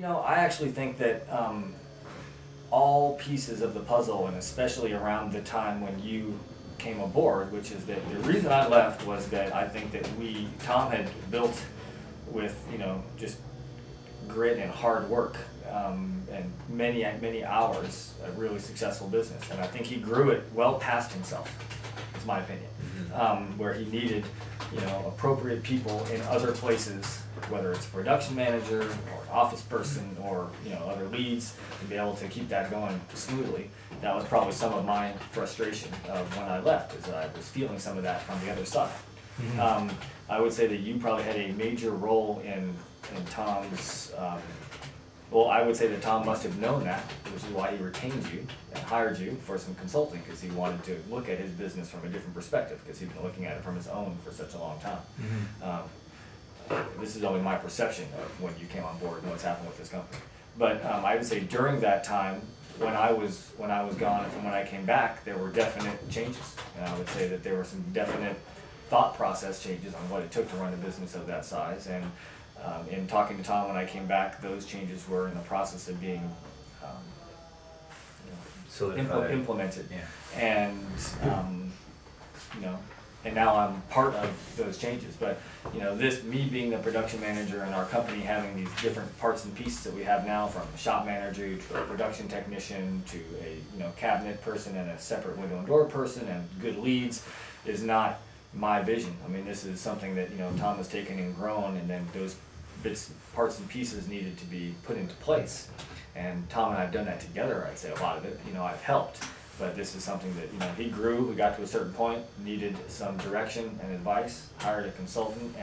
I actually think that all pieces of the puzzle, and especially around the time when you came aboard, which is that the reason I left was that I think that Tom had built with, just grit and hard work, and many hours, a really successful business. And I think he grew it well past himself, is my opinion, where he needed, appropriate people in other places, whether it's a production manager or an office person or, other leads, to be able to keep that going smoothly. That was probably some of my frustration of when I left, is that I was feeling some of that from the other side. I would say that you probably had a major role in Tom's, well, I would say that Tom must have known that, which is why he retained you and hired you for some consulting, because he wanted to look at his business from a different perspective, because he'd been looking at it from his own for such a long time. This is only my perception of when you came on board and what's happened with this company. But I would say during that time, when I was gone and from when I came back, there were definite changes. And I would say that there were some definite thought process changes on what it took to run a business of that size. And in talking to Tom when I came back, those changes were in the process of being implemented. Yeah. And and now I'm part of those changes. But me being the production manager and our company having these different parts and pieces that we have now, from a shop manager to a production technician to a cabinet person and a separate window and door person and good leads, is not my vision. I mean, this is something that Tom has taken and grown, and then those parts and pieces needed to be put into place. And Tom and I have done that together. I'd say a lot of it. I've helped. But this is something that, he grew, we got to a certain point, needed some direction and advice, hired a consultant,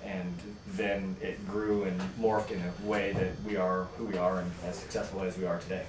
and then it grew and morphed in a way that we are who we are and as successful as we are today.